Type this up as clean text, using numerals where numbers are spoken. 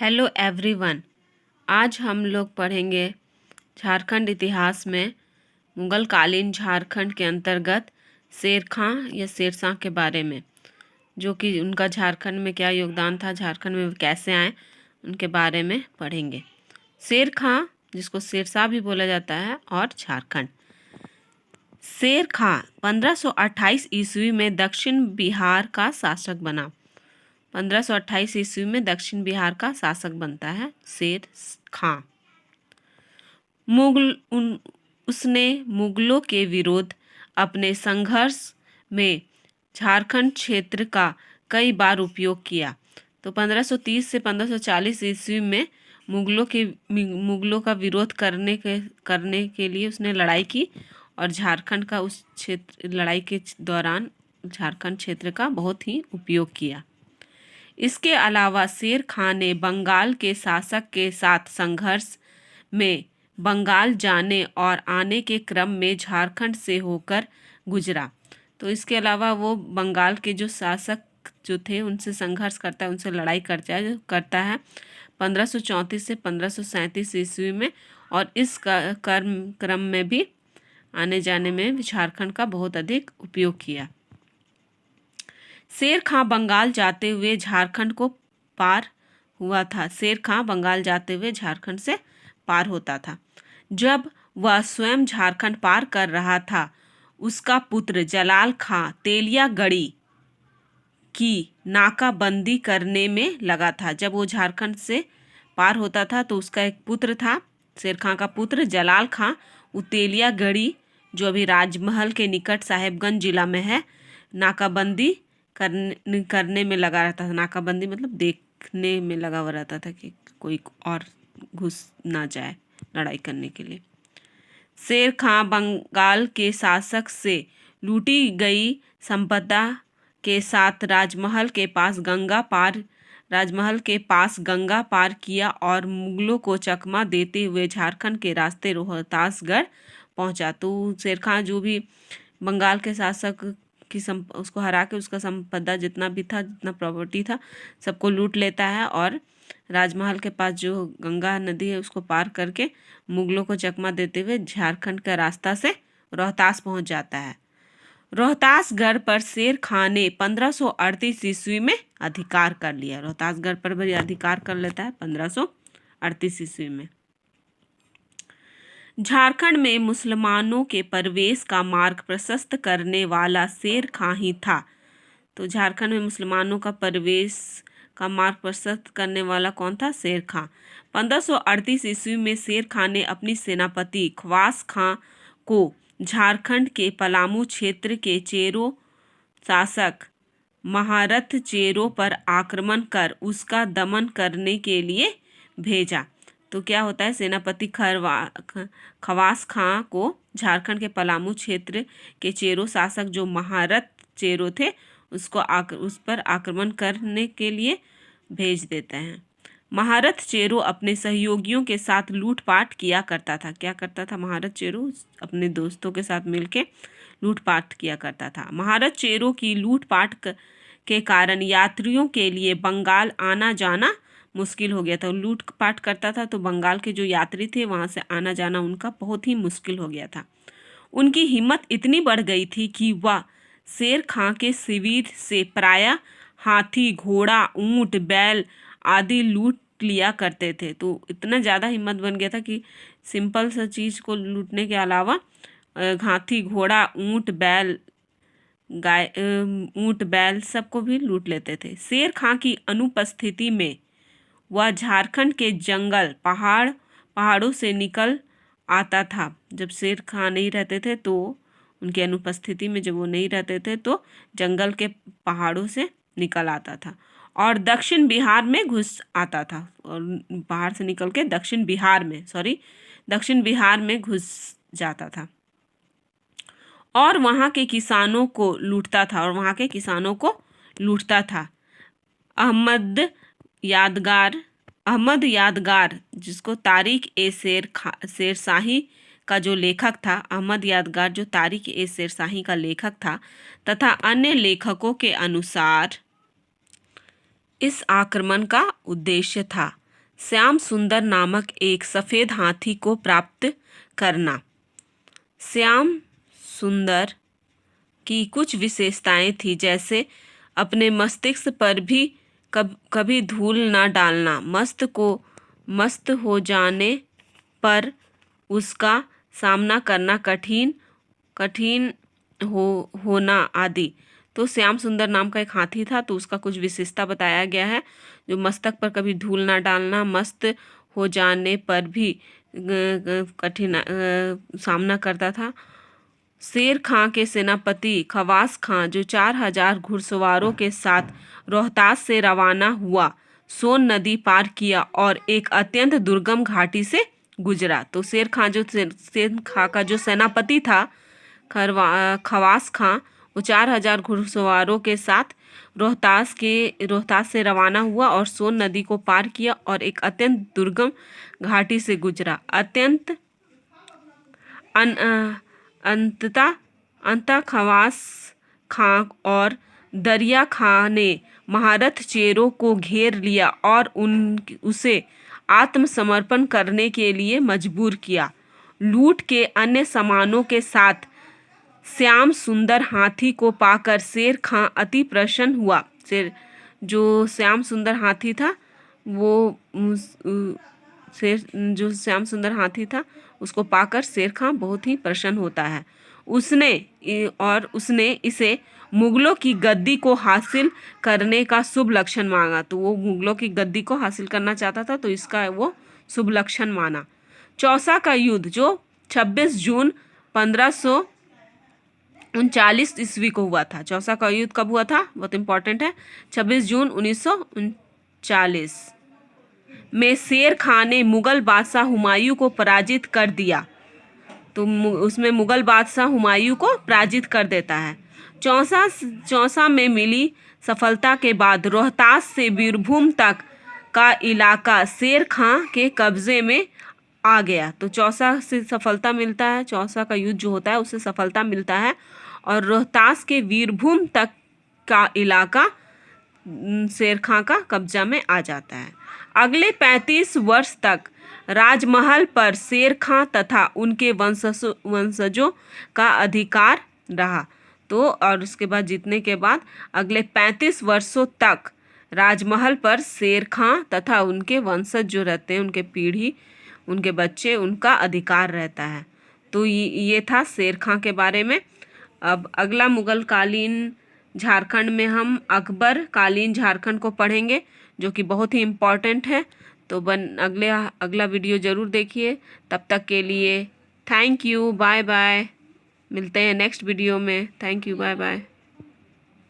Hello everyone. आज हम लोग पढ़ेंगे झारखंड इतिहास में मुगल कालीन झारखंड के अंतर्गत शेर खां या शेरशाह के बारे में, जो कि उनका झारखंड में क्या योगदान था, झारखंड में कैसे आए, उनके बारे में पढ़ेंगे। शेर खां, जिसको शेरशाह भी बोला जाता है, और झारखंड। शेर खां 1528 ईस्वी में दक्षिण बिहार का शासक बना। 1528 ईस्वी में दक्षिण बिहार का शासक बनता है शेर खां। उसने मुगलों के विरुद्ध अपने संघर्ष में झारखंड क्षेत्र का कई बार उपयोग किया। तो 1530 से 1540 ईस्वी में मुगलों का विरोध करने के लिए उसने लड़ाई की, और झारखंड का उस क्षेत्र लड़ाई के दौरान झारखंड क्षेत्र का बहुत ही उपयोग किया। इसके अलावा शेर खां ने बंगाल के शासक के साथ संघर्ष में बंगाल जाने और आने के क्रम में झारखंड से होकर गुजरा। तो इसके अलावा वो बंगाल के जो शासक जो थे उनसे संघर्ष करता है, उनसे लड़ाई करता है 1534 से 1537 ईस्वी में, और इस क्रम में भी आने जाने में झारखंड का बहुत अधिक उपयोग किया। शेर खां बंगाल जाते हुए झारखंड को पार हुआ था। शेर खां बंगाल जाते हुए झारखंड से पार होता था। जब वह स्वयं झारखंड पार कर रहा था, उसका पुत्र जलाल खां तेलियागढ़ी की नाकाबंदी करने में लगा था। जब वो झारखंड से पार होता था तो उसका एक पुत्र था, शेर खां का पुत्र जलाल खां, वो तेलियागढ़ी, जो अभी राजमहल के निकट साहेबगंज जिला में है, नाकाबंदी करने में लगा रहता था। नाकाबंदी मतलब देखने में लगा हुआ रहता था कि कोई और घुस ना जाए लड़ाई करने के लिए। शेर खां बंगाल के शासक से लूटी गई संपदा के साथ राजमहल के पास गंगा पार किया और मुगलों को चकमा देते हुए झारखंड के रास्ते रोहतासगढ़ पहुंचा। तो शेर खां जो भी बंगाल के शासक उसको हरा के उसका संपदा जितना भी था, जितना प्रॉपर्टी था, सबको लूट लेता है, और राजमहल के पास जो गंगा नदी है उसको पार करके मुगलों को चकमा देते हुए झारखंड का रास्ता से रोहतास पहुंच जाता है। रोहतासगढ़ पर शेर खां ने 1538 ईस्वी में अधिकार कर लिया। रोहतासगढ़ पर भी अधिकार कर लेता है 1538 ईस्वी में। झारखंड में मुसलमानों के प्रवेश का मार्ग प्रशस्त करने वाला शेर खां ही था। तो झारखंड में मुसलमानों का प्रवेश का मार्ग प्रशस्त करने वाला कौन था? शेर खां। 1538 ईस्वी में शेर खां ने अपनी सेनापति खवास खां को झारखंड के पलामू क्षेत्र के चेरो शासक महारथ चेरो पर आक्रमण कर उसका दमन करने के लिए भेजा। तो क्या होता है, सेनापति खवास खां को झारखंड के पलामू क्षेत्र के चेरो शासक जो महारथ चेरो थे उस पर आक्रमण करने के लिए भेज देते हैं। महारथ चेरो अपने सहयोगियों के साथ लूटपाट किया करता था। क्या करता था महारथ चेरो? अपने दोस्तों के साथ मिलके लूटपाट किया करता था। महारथ चेरो की लूटपाट के कारण यात्रियों के लिए बंगाल आना जाना मुश्किल हो गया था। लूटपाट करता था तो बंगाल के जो यात्री थे वहाँ से आना जाना उनका बहुत ही मुश्किल हो गया था। उनकी हिम्मत इतनी बढ़ गई थी कि वह शेर खां के शिविर से प्रायः हाथी, घोड़ा, ऊंट, बैल आदि लूट लिया करते थे। तो इतना ज़्यादा हिम्मत बन गया था कि सिंपल सा चीज़ को लूटने के अलावा हाथी, घोड़ा, ऊंट, बैल सबको भी लूट लेते थे। शेर खां की अनुपस्थिति में वह झारखंड के जंगल पहाड़ों से निकल आता था। जब शेर खां नहीं रहते थे तो उनकी अनुपस्थिति में, जब वो नहीं रहते थे तो जंगल के पहाड़ों से निकल आता था और दक्षिण बिहार में घुस आता था, और बाहर से निकल के दक्षिण बिहार में घुस जाता था और वहाँ के किसानों को लूटता था। अहमद यादगार, जिसको तारीख ए शेरशाही का जो लेखक था, अहमद यादगार जो तारीख ए शेरशाही का लेखक था, तथा अन्य लेखकों के अनुसार इस आक्रमण का उद्देश्य था श्याम सुंदर नामक एक सफ़ेद हाथी को प्राप्त करना। श्याम सुंदर की कुछ विशेषताएं थी, जैसे अपने मस्तिष्क पर भी कभी धूल ना डालना, मस्त हो जाने पर उसका सामना करना कठिन होना आदि। तो श्याम सुंदर नाम का एक हाथी था, तो उसका कुछ विशेषता बताया गया है, जो मस्तक पर कभी धूल ना डालना, मस्त हो जाने पर भी कठिन सामना करता था। शेर खां के सेनापति खवास खां, जो 4000 घुड़सवारों के साथ रोहतास से रवाना हुआ, सोन नदी पार किया और एक अत्यंत दुर्गम घाटी से गुजरा। तो शेर खां का जो सेनापति था खवास खां, वो 4000 घुड़सवारों के साथ रोहतास से रवाना हुआ और सोन नदी को पार किया और एक अत्यंत दुर्गम घाटी से गुजरा। अंततः खवास खां और दरिया खां ने महारथ चेरों को घेर लिया और उसे आत्मसमर्पण करने के लिए मजबूर किया। लूट के अन्य सामानों के साथ श्याम सुंदर हाथी को पाकर शेर खां अति प्रसन्न हुआ। जो श्याम सुंदर हाथी था उसको पाकर शेर खां बहुत ही प्रसन्न होता है। उसने इसे मुगलों की गद्दी को हासिल करने का शुभ लक्षण माना। तो वो मुगलों की गद्दी को हासिल करना चाहता था, तो इसका वो शुभ लक्षण माना। चौसा का युद्ध, जो 26 जून 1539 ईस्वी को हुआ था। चौसा का युद्ध कब हुआ था, बहुत इंपॉर्टेंट है, 26 जून 1939 में शेर खां ने मुगल बादशाह हुमायूं को पराजित कर दिया। तो उसमें मुगल बादशाह हुमायूं को पराजित कर देता है। चौसा में मिली सफलता के बाद रोहतास से बीरभूम तक का इलाका शेर खां के कब्जे में आ गया। तो चौसा से सफलता मिलता है, चौसा का युद्ध जो होता है उससे सफलता मिलता है और रोहतास के बीरभूम तक का इलाका शेर खां का कब्जा में आ जाता है। अगले 35 वर्ष तक राजमहल पर शेर खां तथा उनके वंशजों का अधिकार रहा। तो और उसके बाद जीतने के बाद अगले 35 वर्षों तक राजमहल पर शेर खां तथा उनके वंशज जो रहते हैं, उनके पीढ़ी, उनके बच्चे, उनका अधिकार रहता है। तो ये था शेर खां के बारे में। अब अगला मुगल कालीन झारखंड में हम अकबर कालीन झारखंड को पढ़ेंगे, जो कि बहुत ही इम्पॉर्टेंट है। तो अगला वीडियो ज़रूर देखिए। तब तक के लिए थैंक यू, बाय बाय। मिलते हैं नेक्स्ट वीडियो में। Thank you, bye bye.